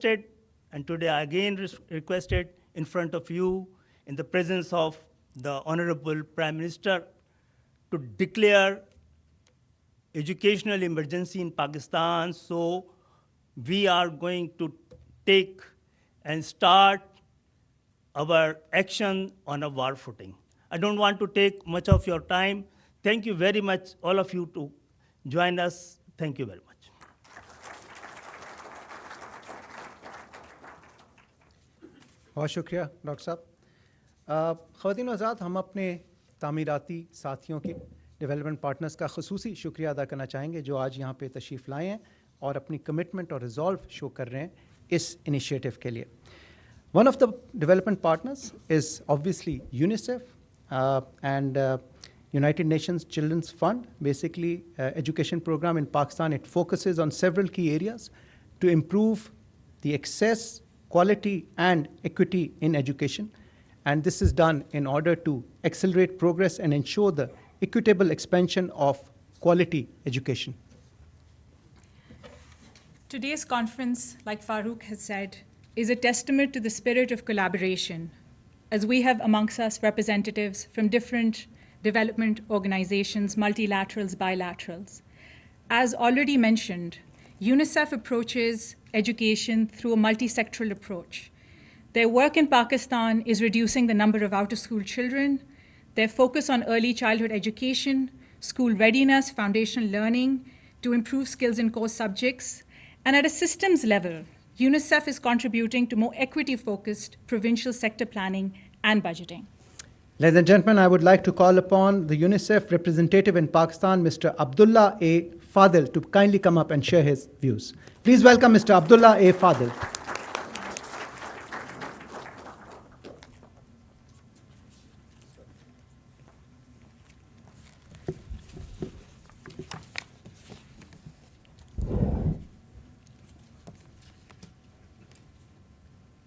and today I again requested in front of you, in the presence of the Honorable Prime Minister, to declare educational emergency in Pakistan. So we are going to take and start our action on a war footing. I don't want to take much of your time. Thank you very much, all of you, to join us. Thank you very much. बहुत शुक्रिया doctor साहब। ख़वातीन व हज़रात, हम अपने तामीराती साथियों के development partners का ख़ुसूसी शुक्रिया अदा करना चाहेंगे जो आज यहाँ पे तशरीफ़ लाए हैं और अपनी कमिटमेंट और रिज़ॉल्व शो कर रहे हैं इस इनिशिएटिव के लिए। One of the development partners is obviously UNICEF and United Nations Children's Fund. Basically, education program in Pakistan, it focuses on several key areas to improve the access, quality, and equity in education. And this is done in order to accelerate progress and ensure the equitable expansion of quality education. Today's conference, like Farooq has said, is a testament to the spirit of collaboration, as we have amongst us representatives from different development organizations, multilaterals, bilaterals. As already mentioned, UNICEF approaches education through a multi-sectoral approach. Their work in Pakistan is reducing the number of out-of-school children. Their focus on early childhood education, school readiness, foundational learning to improve skills in core subjects. And at a systems level, UNICEF is contributing to more equity-focused provincial sector planning and budgeting. Ladies and gentlemen, I would like to call upon the UNICEF representative in Pakistan, Mr. Abdullah A. Fadil, to kindly come up and share his views. Please welcome Mr. Abdullah A. Fadil.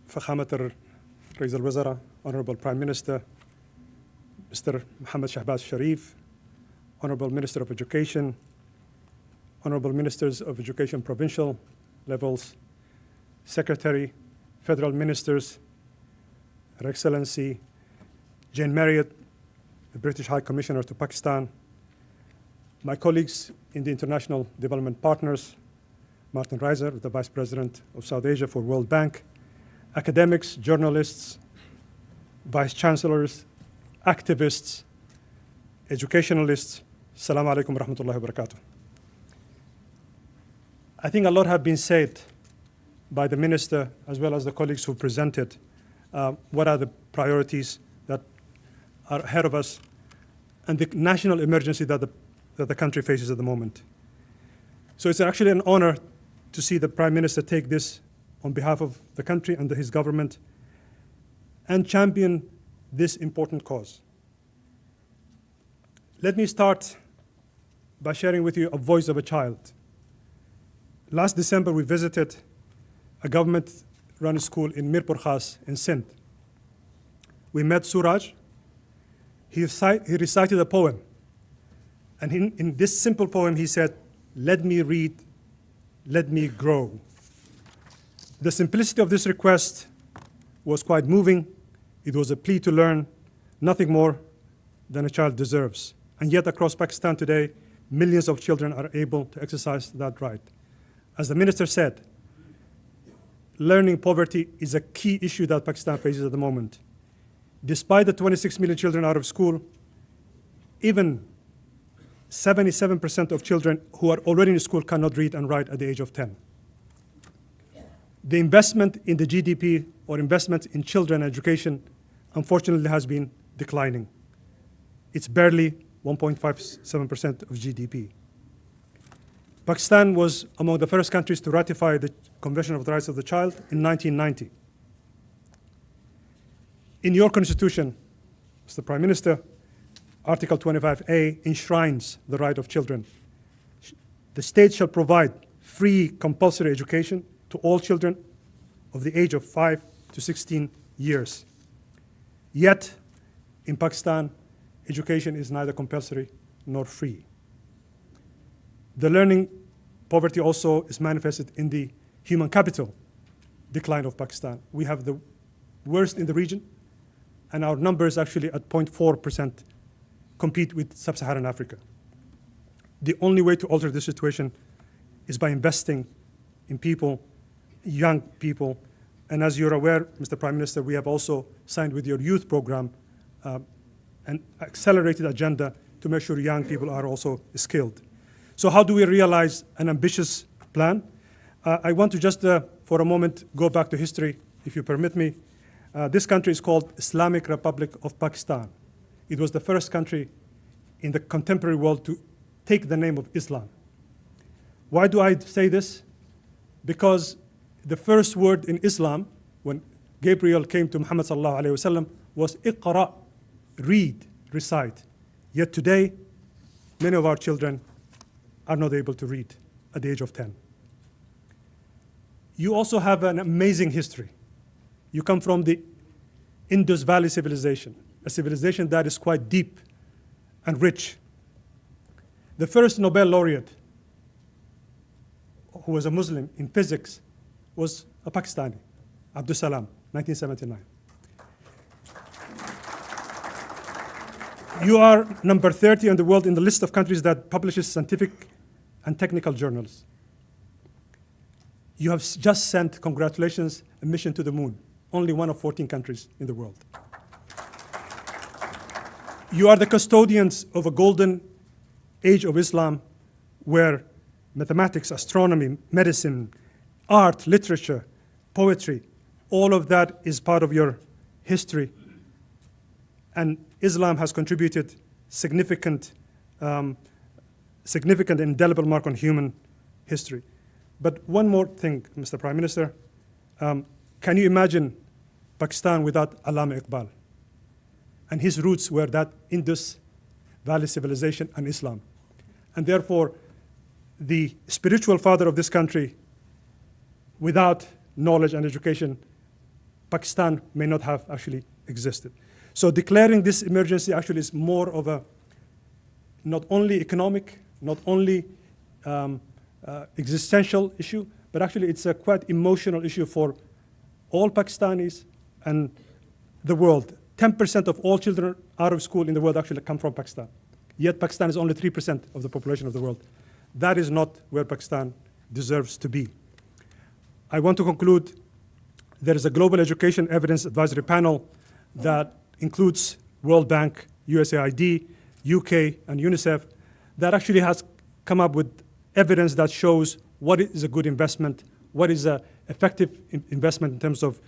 فخامة رئيس الوزراء, Honorable Prime Minister, Mr. Mohammed Shahbaz Sharif, Honorable Minister of Education, Honorable Ministers of Education provincial levels, Secretary, Federal Ministers, Her Excellency Jane Marriott, the British High Commissioner to Pakistan, my colleagues in the International Development Partners, Martin Reiser, the Vice President of South Asia for World Bank, academics, journalists, vice chancellors, activists, educationalists, Assalamu alaikum wa rahmatullahi wa barakatuh. I think a lot have been said by the minister as well as the colleagues who presented what are the priorities that are ahead of us and the national emergency that the country faces at the moment. So it's actually an honor to see the Prime Minister take this on behalf of the country and his government and champion this important cause. Let me start by sharing with you a voice of a child. Last December, we visited a government-run school in Mirpur Khas in Sindh. We met Suraj. He recited a poem. And in this simple poem, he said, "Let me read, let me grow." The simplicity of this request was quite moving. It was a plea to learn, nothing more than a child deserves. And yet across Pakistan today, millions of children are able to exercise that right. As the minister said, learning poverty is a key issue that Pakistan faces at the moment. Despite the 26 million children out of school, even 77% of children who are already in school cannot read and write at the age of 10. The investment in the GDP or investment in children education, unfortunately, has been declining. It's barely 1.57% of GDP. Pakistan was among the first countries to ratify the Convention of the Rights of the Child in 1990. In your constitution, Mr. Prime Minister, Article 25A enshrines the right of children. The state shall provide free compulsory education to all children of the age of 5 to 16 years. Yet, in Pakistan, education is neither compulsory nor free. The learning poverty also is manifested in the human capital. decline of Pakistan. We have the worst in the region, and our numbers actually at 0.4% compete with sub-Saharan Africa. The only way to alter this situation is by investing in people, young people. And as you're aware, Mr. Prime Minister, we have also signed with your youth program an accelerated agenda to make sure young people are also skilled. So how do we realize an ambitious plan? I want to just, for a moment, go back to history, if you permit me. This country is called Islamic Republic of Pakistan. It was the first country in the contemporary world to take the name of Islam. Why do I say this? Because the first word in Islam, when Gabriel came to Muhammad sallallahu alaihi wasallam, was iqra, read, recite. Yet today, many of our children are not able to read at the age of 10. You also have an amazing history. You come from the Indus Valley civilization, a civilization that is quite deep and rich. The first Nobel laureate who was a Muslim in physics was a Pakistani, Abdus Salam, 1979. You are number 30 in the world in the list of countries that publishes scientific and technical journals. You have just sent, congratulations, a mission to the moon, only one of 14 countries in the world. You are the custodians of a golden age of Islam where mathematics, astronomy, medicine, art, literature, poetry, all of that is part of your history. And Islam has contributed significant indelible mark on human history. But one more thing, Mr. Prime Minister. Can you imagine Pakistan without Allama Iqbal? And his roots were that Indus Valley civilization and Islam. And therefore, the spiritual father of this country, without knowledge and education, Pakistan may not have actually existed. So declaring this emergency actually is more of a not only economic, not only existential issue, but actually it's a quite emotional issue for all Pakistanis and the world. 10% of all children out of school in the world actually come from Pakistan. Yet Pakistan is only 3% of the population of the world. That is not where Pakistan deserves to be. I want to conclude. There is a global education evidence advisory panel that includes World Bank, USAID, UK, and UNICEF that actually has come up with evidence that shows what is a good investment, what is an effective investment in terms of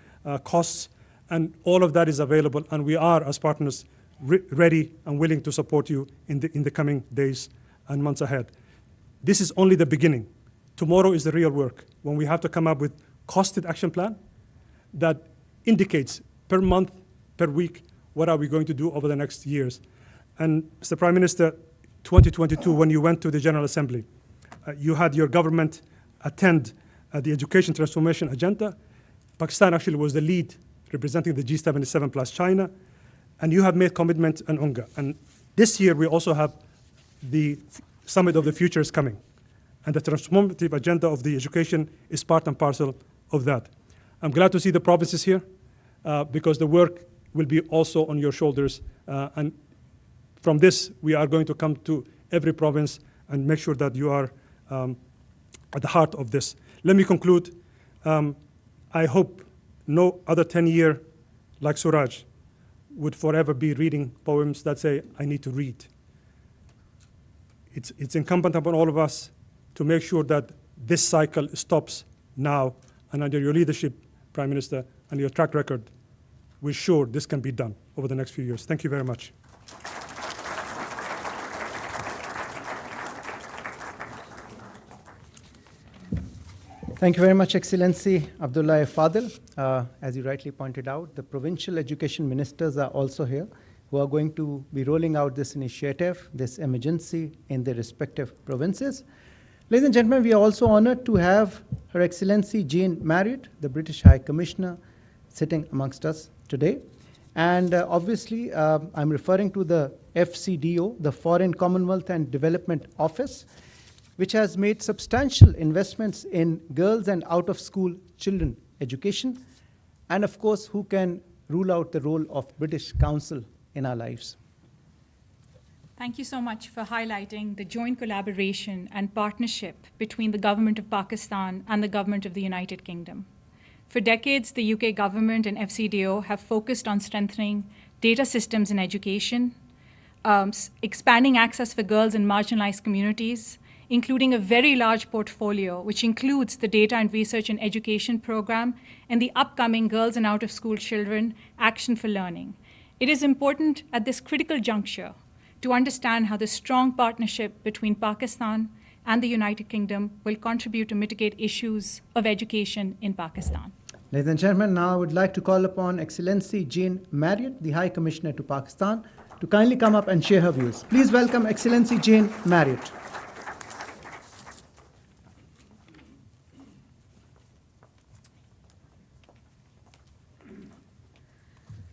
costs, and all of that is available, and we are, as partners, ready and willing to support you in the coming days and months ahead. This is only the beginning. Tomorrow is the real work, when we have to come up with costed action plan that indicates per month, per week, what are we going to do over the next years. And Mr. Prime Minister, 2022, when you went to the General Assembly, you had your government attend the education transformation agenda. Pakistan actually was the lead representing the G77 plus China, and you have made commitment on UNGA. And this year we also have the Summit of the Future is coming, and the transformative agenda of the education is part and parcel of that. I'm glad to see the provinces here because the work will be also on your shoulders, and from this we are going to come to every province and make sure that you are at the heart of this. Let me conclude. I hope no other 10-year like Suraj would forever be reading poems that say, I need to read. It's incumbent upon all of us to make sure that this cycle stops now, and under your leadership, Prime Minister, and your track record, we're sure this can be done over the next few years. Thank you very much. Thank you very much, Excellency Abdullah Fadil. As you rightly pointed out, the provincial education ministers are also here, who are going to be rolling out this initiative, this emergency in their respective provinces. Ladies and gentlemen, we are also honored to have Her Excellency Jane Marriott, the British High Commissioner, sitting amongst us today. And obviously, I'm referring to the FCDO, the Foreign Commonwealth and Development Office, which has made substantial investments in girls and out-of-school children education, and of course, who can rule out the role of British Council in our lives. Thank you so much for highlighting the joint collaboration and partnership between the government of Pakistan and the government of the United Kingdom. For decades, the UK government and FCDO have focused on strengthening data systems in education, expanding access for girls in marginalized communities, including a very large portfolio, which includes the Data and Research and Education Program and the upcoming Girls and Out-of-School Children Action for Learning. It is important at this critical juncture to understand how the strong partnership between Pakistan and the United Kingdom will contribute to mitigate issues of education in Pakistan. Ladies and gentlemen, now I would like to call upon Excellency Jane Marriott, the High Commissioner to Pakistan, to kindly come up and share her views. Please welcome Excellency Jane Marriott.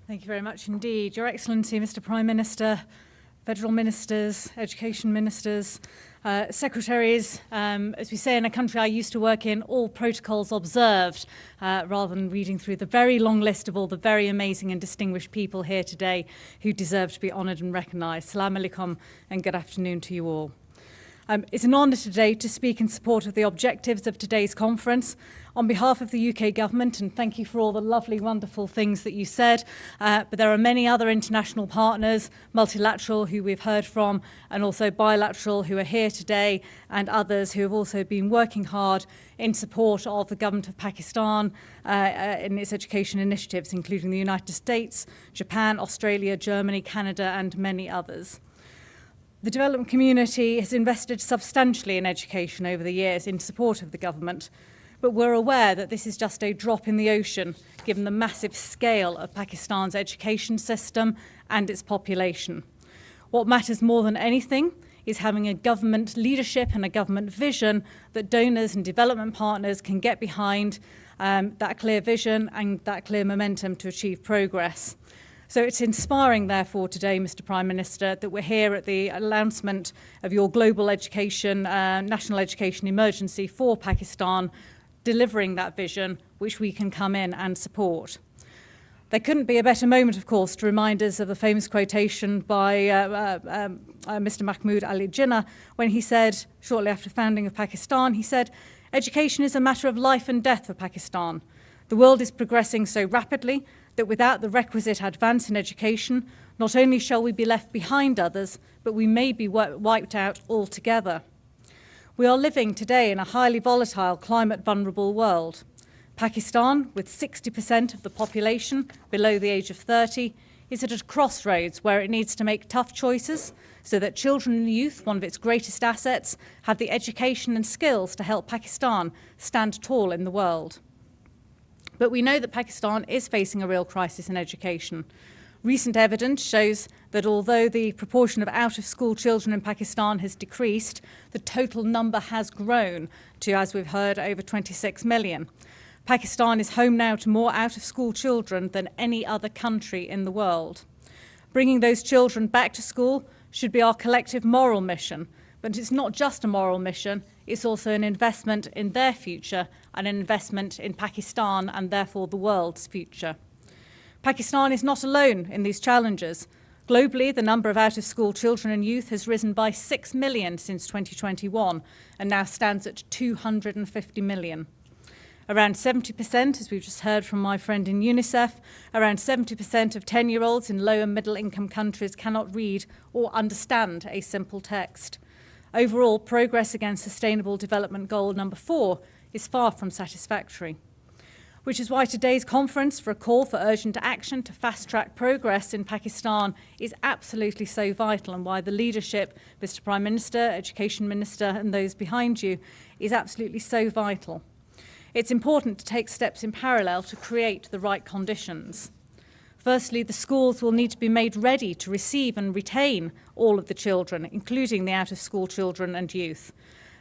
Thank you very much indeed. Your Excellency, Mr. Prime Minister, Federal Ministers, Education Ministers, Secretaries, as we say in a country I used to work in, all protocols observed, rather than reading through the very long list of all the very amazing and distinguished people here today who deserve to be honoured and recognised. Salam alaikum and good afternoon to you all. It's an honour today to speak in support of the objectives of today's conference on behalf of the UK government, and thank you for all the lovely, wonderful things that you said. But there are many other international partners, multilateral who we've heard from, and also bilateral who are here today, and others who have also been working hard in support of the government of Pakistan in its education initiatives, including the United States, Japan, Australia, Germany, Canada, and many others. The development community has invested substantially in education over the years in support of the government, but we're aware that this is just a drop in the ocean given the massive scale of Pakistan's education system and its population. What matters more than anything is having a government leadership and a government vision that donors and development partners can get behind, that clear vision and that clear momentum to achieve progress. So it's inspiring, therefore, today, Mr. Prime Minister, that we're here at the announcement of your global education, national education emergency for Pakistan, delivering that vision, which we can come in and support. There couldn't be a better moment, of course, to remind us of the famous quotation by Mr. Mahmoud Ali Jinnah when he said, shortly after the founding of Pakistan, he said, "Education is a matter of life and death for Pakistan. The world is progressing so rapidly that without the requisite advance in education, not only shall we be left behind others, but we may be wiped out altogether." We are living today in a highly volatile, climate-vulnerable world. Pakistan, with 60% of the population below the age of 30, is at a crossroads where it needs to make tough choices so that children and youth, one of its greatest assets, have the education and skills to help Pakistan stand tall in the world. But we know that Pakistan is facing a real crisis in education. Recent evidence shows that although the proportion of out-of-school children in Pakistan has decreased, the total number has grown to, as we've heard, over 26 million. Pakistan is home now to more out-of-school children than any other country in the world. Bringing those children back to school should be our collective moral mission, but it's not just a moral mission, it's also an investment in their future and an investment in Pakistan and therefore the world's future. Pakistan is not alone in these challenges. Globally, the number of out-of-school children and youth has risen by 6 million since 2021 and now stands at 250 million. Around 70%, as we've just heard from my friend in UNICEF, around 70% of 10-year-olds in low and middle-income countries cannot read or understand a simple text. Overall, progress against Sustainable Development Goal number 4 is far from satisfactory, which is why today's conference for a call for urgent action to fast-track progress in Pakistan is absolutely so vital, and why the leadership, Mr. Prime Minister, Education Minister, and those behind you, is absolutely so vital. It's important to take steps in parallel to create the right conditions. Firstly, the schools will need to be made ready to receive and retain all of the children, including the out-of-school children and youth.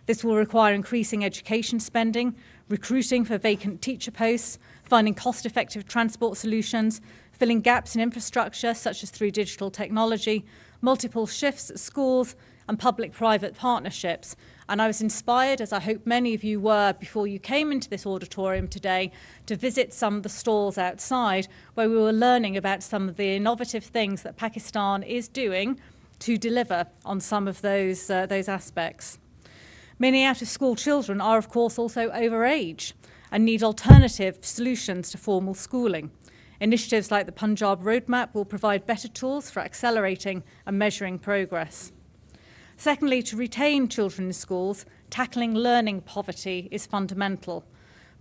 This will require increasing education spending, recruiting for vacant teacher posts, finding cost-effective transport solutions, filling gaps in infrastructure such as through digital technology, multiple shifts at schools, and public-private partnerships, And I was inspired, as I hope many of you were before you came into this auditorium today, to visit some of the stalls outside where we were learning about some of the innovative things that Pakistan is doing to deliver on some of those aspects. Many out-of-school children are, of course, also overage and need alternative solutions to formal schooling. Initiatives like the Punjab Roadmap will provide better tools for accelerating and measuring progress. Secondly, to retain children in schools, tackling learning poverty is fundamental.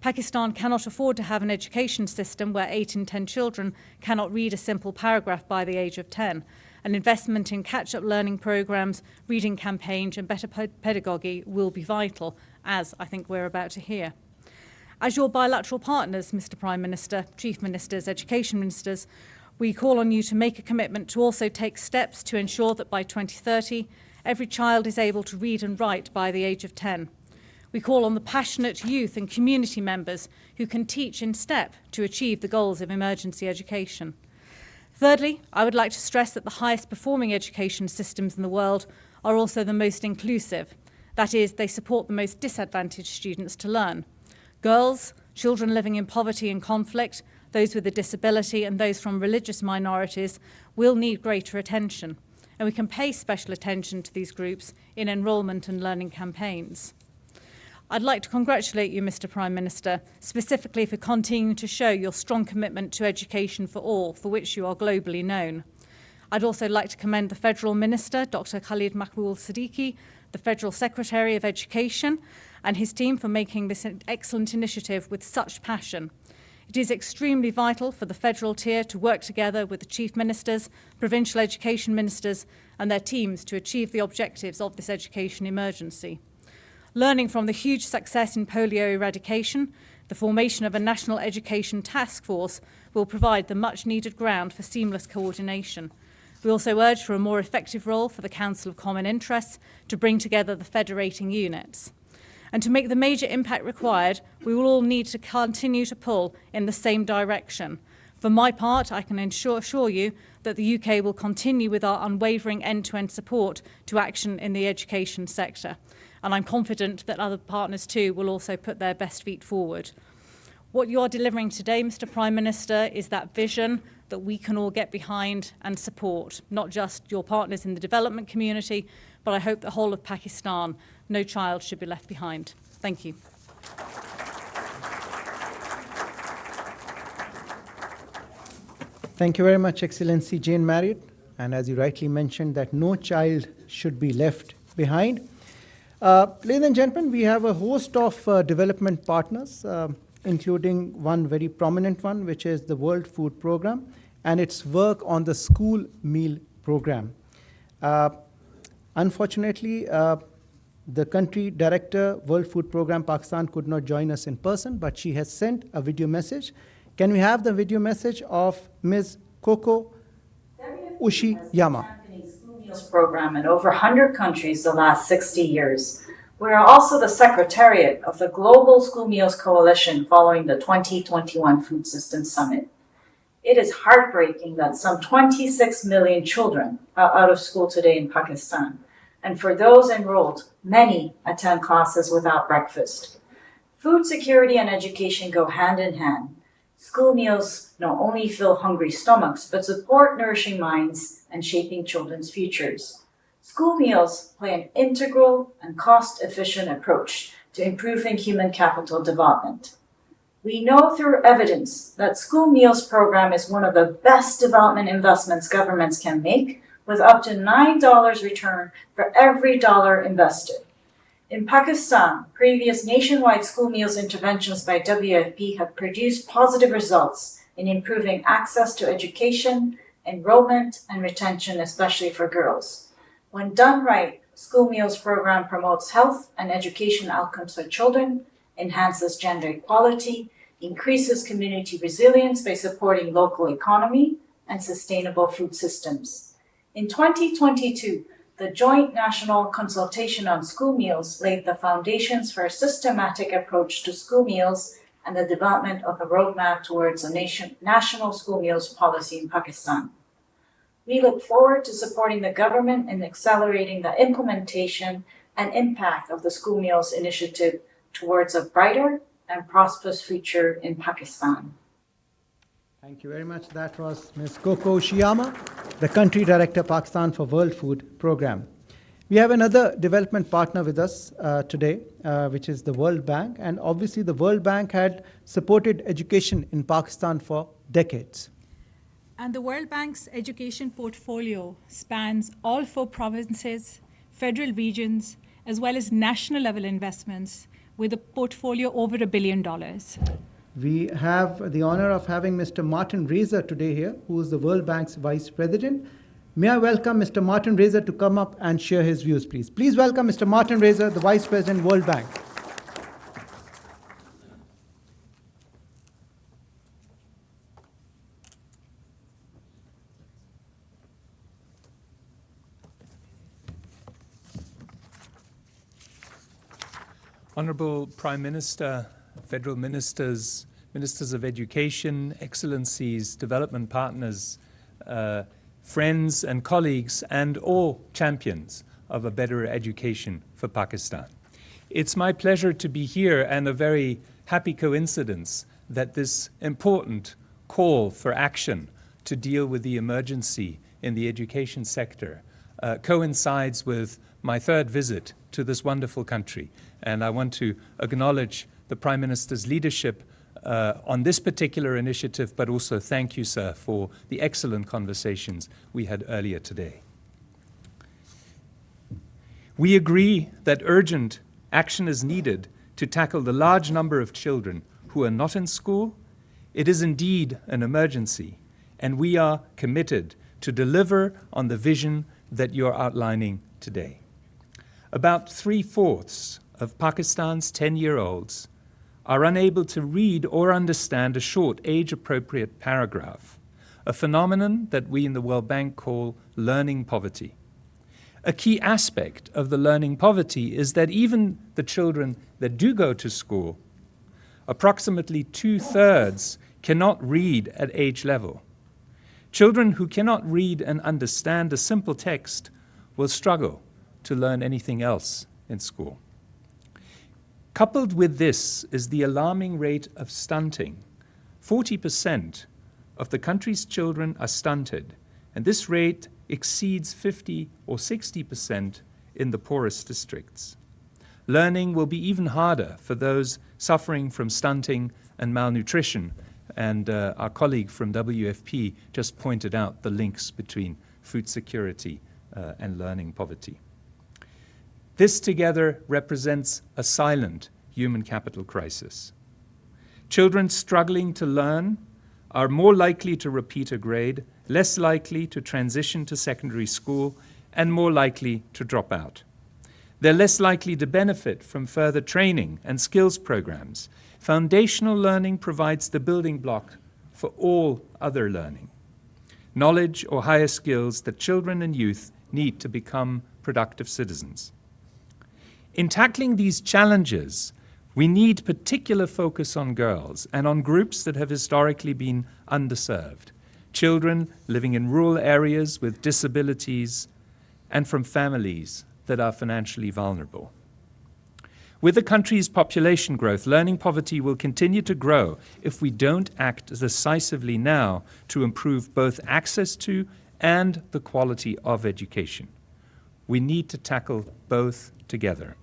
Pakistan cannot afford to have an education system where 8 in 10 children cannot read a simple paragraph by the age of 10. An investment in catch-up learning programs, reading campaigns and better pedagogy will be vital, as I think we're about to hear. As your bilateral partners, Mr. Prime Minister, Chief Ministers, Education Ministers, we call on you to make a commitment to also take steps to ensure that by 2030, every child is able to read and write by the age of 10. We call on the passionate youth and community members who can teach in step to achieve the goals of emergency education. Thirdly, I would like to stress that the highest performing education systems in the world are also the most inclusive. That is, they support the most disadvantaged students to learn. Girls, children living in poverty and conflict, those with a disability and those from religious minorities will need greater attention, and we can pay special attention to these groups in enrolment and learning campaigns. I'd like to congratulate you, Mr. Prime Minister, specifically for continuing to show your strong commitment to education for all, for which you are globally known. I'd also like to commend the Federal Minister, Dr. Khalid Mahmoud Siddiqui, the Federal Secretary of Education, and his team for making this an excellent initiative with such passion. It is extremely vital for the federal tier to work together with the Chief Ministers, Provincial Education Ministers, and their teams to achieve the objectives of this education emergency. Learning from the huge success in polio eradication, the formation of a national education task force will provide the much-needed ground for seamless coordination. We also urge for a more effective role for the Council of Common Interests to bring together the federating units. And to make the major impact required, we will all need to continue to pull in the same direction. For my part, I can assure you that the UK will continue with our unwavering end-to-end support to action in the education sector. And I'm confident that other partners too will also put their best feet forward. What you are delivering today, Mr. Prime Minister, is that vision that we can all get behind and support, not just your partners in the development community, but I hope the whole of Pakistan. No child should be left behind. Thank you. Thank you very much, Excellency Jane Marriott. And as you rightly mentioned, that no child should be left behind. Ladies and gentlemen, we have a host of development partners, including one very prominent one, which is the World Food Programme and its work on the school meal program. Unfortunately, the country director, World Food Programme Pakistan, could not join us in person, but she has sent a video message. Can we have the video message of Ms. Coco Ushiyama? School meals program in over 100 countries the last 60 years. We are also the secretariat of the Global School Meals Coalition following the 2021 Food Systems Summit. It is heartbreaking that some 26 million children are out of school today in Pakistan. And for those enrolled, many attend classes without breakfast. Food security and education go hand in hand. School meals not only fill hungry stomachs, but support nourishing minds and shaping children's futures. School meals play an integral and cost-efficient approach to improving human capital development. We know through evidence that school meals program is one of the best development investments governments can make, with up to $9 return for every dollar invested. In Pakistan, previous nationwide school meals interventions by WFP have produced positive results in improving access to education, enrollment, and retention, especially for girls. When done right, school meals program promotes health and education outcomes for children, enhances gender equality, increases community resilience by supporting local economy and sustainable food systems. In 2022, the Joint National Consultation on School Meals laid the foundations for a systematic approach to school meals and the development of a roadmap towards a national school meals policy in Pakistan. We look forward to supporting the government in accelerating the implementation and impact of the School Meals Initiative towards a brighter and prosperous future in Pakistan. Thank you very much. That was Ms. Coco Shiyama, the Country Director, Pakistan for World Food Program. We have another development partner with us today, which is the World Bank. And obviously, the World Bank had supported education in Pakistan for decades. And the World Bank's education portfolio spans all 4 provinces, federal regions, as well as national level investments, with a portfolio over $1 billion. We have the honor of having Mr. Martin Reza today here, who is the World Bank's Vice President. May I welcome Mr. Martin Reza to come up and share his views, please. Please welcome Mr. Martin Reza, the Vice President, World Bank. Honorable Prime Minister, Federal Ministers, Ministers of Education, Excellencies, Development Partners, friends and colleagues, and all champions of a better education for Pakistan. It's my pleasure to be here, and a very happy coincidence that this important call for action to deal with the emergency in the education sector coincides with my 3rd visit to this wonderful country. And I want to acknowledge the Prime Minister's leadership on this particular initiative, but also thank you, sir, for the excellent conversations we had earlier today. We agree that urgent action is needed to tackle the large number of children who are not in school. It is indeed an emergency, and we are committed to deliver on the vision that you're outlining today. About 3/4 of Pakistan's 10-year-olds are unable to read or understand a short, age-appropriate paragraph, a phenomenon that we in the World Bank call learning poverty. A key aspect of the learning poverty is that even the children that do go to school, approximately 2/3 cannot read at age level. Children who cannot read and understand a simple text will struggle to learn anything else in school. Coupled with this is the alarming rate of stunting. 40% of the country's children are stunted, and this rate exceeds 50 or 60% in the poorest districts. Learning will be even harder for those suffering from stunting and malnutrition, and our colleague from WFP just pointed out the links between food security and learning poverty. This together represents a silent human capital crisis. Children struggling to learn are more likely to repeat a grade, less likely to transition to secondary school, and more likely to drop out. They're less likely to benefit from further training and skills programs. Foundational learning provides the building block for all other learning, knowledge or higher skills that children and youth need to become productive citizens. In tackling these challenges, we need particular focus on girls and on groups that have historically been underserved, children living in rural areas with disabilities, and from families that are financially vulnerable. With the country's population growth, learning poverty will continue to grow if we don't act decisively now to improve both access to and the quality of education. We need to tackle both together.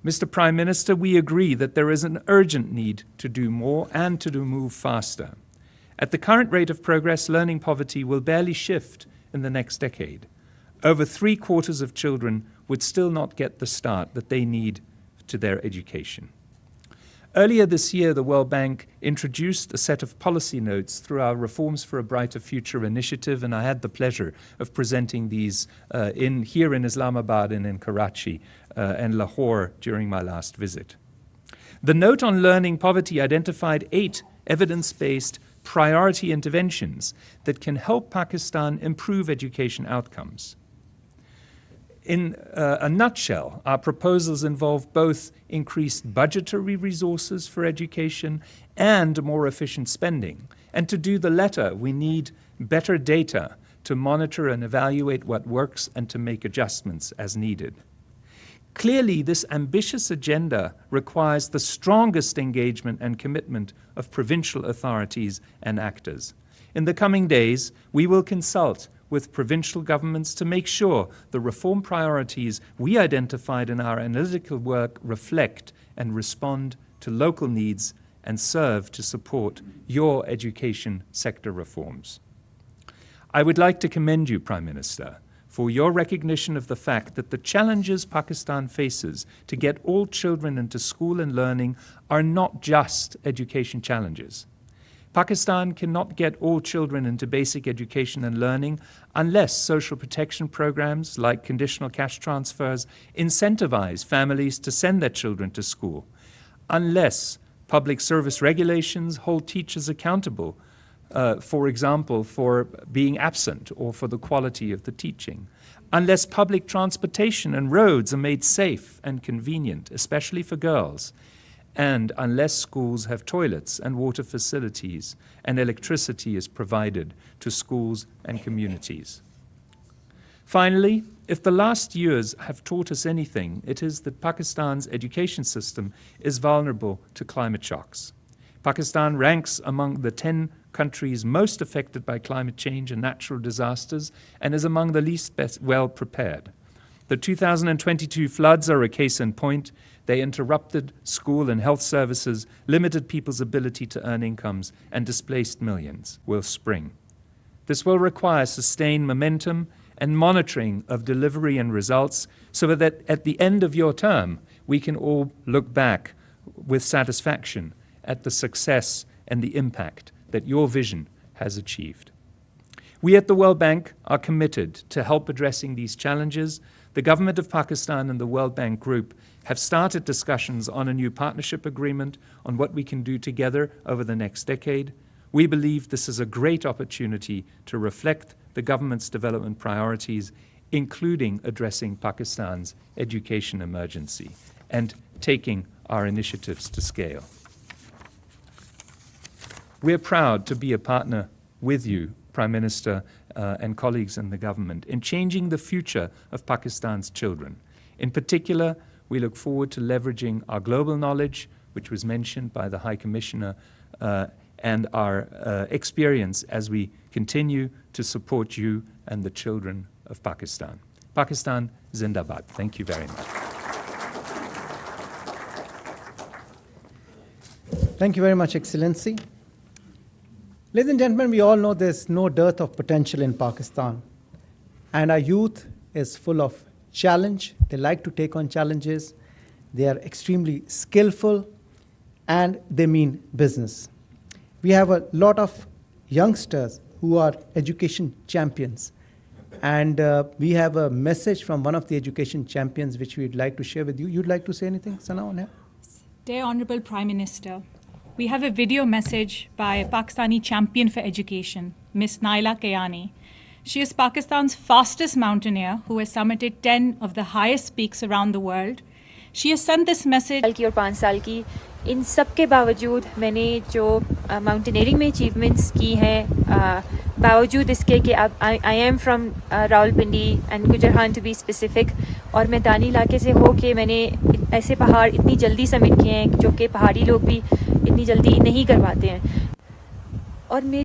Mr. Prime Minister, we agree that there is an urgent need to do more and to move faster. At the current rate of progress, learning poverty will barely shift in the next decade. Over 3/4 of children would still not get the start that they need to their education. Earlier this year, the World Bank introduced a set of policy notes through our Reforms for a Brighter Future initiative, and I had the pleasure of presenting these here in Islamabad and in Karachi and Lahore during my last visit. The note on learning poverty identified 8 evidence-based priority interventions that can help Pakistan improve education outcomes. In a nutshell, our proposals involve both increased budgetary resources for education and more efficient spending. And to do the latter, we need better data to monitor and evaluate what works and to make adjustments as needed. Clearly, this ambitious agenda requires the strongest engagement and commitment of provincial authorities and actors. In the coming days, we will consult with provincial governments to make sure the reform priorities we identified in our analytical work reflect and respond to local needs and serve to support your education sector reforms. I would like to commend you, Prime Minister, for your recognition of the fact that the challenges Pakistan faces to get all children into school and learning are not just education challenges. Pakistan cannot get all children into basic education and learning unless social protection programs like conditional cash transfers incentivize families to send their children to school, unless public service regulations hold teachers accountable, for example, for being absent or for the quality of the teaching, unless public transportation and roads are made safe and convenient, especially for girls, and unless schools have toilets and water facilities and electricity is provided to schools and communities. Finally, if the last years have taught us anything, it is that Pakistan's education system is vulnerable to climate shocks. Pakistan ranks among the 10 countries most affected by climate change and natural disasters and is among the least well prepared. The 2022 floods are a case in point. They interrupted school and health services, limited people's ability to earn incomes, and displaced millions. Will spring. This will require sustained momentum and monitoring of delivery and results so that at the end of your term, we can all look back with satisfaction at the success and the impact that your vision has achieved. We at the World Bank are committed to help addressing these challenges. The government of Pakistan and the World Bank Group have started discussions on a new partnership agreement on what we can do together over the next decade. We believe this is a great opportunity to reflect the government's development priorities, including addressing Pakistan's education emergency and taking our initiatives to scale. We're proud to be a partner with you, Prime Minister, and colleagues in the government in changing the future of Pakistan's children. In particular, we look forward to leveraging our global knowledge, which was mentioned by the High Commissioner, and our experience as we continue to support you and the children of Pakistan. Pakistan Zindabad. Thank you very much. Thank you very much, Excellency. Ladies and gentlemen, we all know there's no dearth of potential in Pakistan. And our youth is full of challenge. They like to take on challenges. They are extremely skillful, and they mean business. We have a lot of youngsters who are education champions. And we have a message from one of the education champions which we'd like to share with you. You'd like to say anything, Sana, on here? Dear Honourable Prime Minister, we have a video message by a Pakistani champion for education, Miss Naila Kayani. She is Pakistan's fastest mountaineer who has summited 10 of the highest peaks around the world. She has sent this message. और 5 साल की इन सब के बावजूद मैंने जो mountaineering में achievements की हैं बावजूद इसके कि I am from Rawalpindi and Gujrat to be specific और मैदानी इलाके से हो के मैंने ऐसे पहाड़ इतनी जल्दी समिट किए हैं जो कि पहाड़ी लोग भी इतनी जल्दी नहीं कर पाते हैं और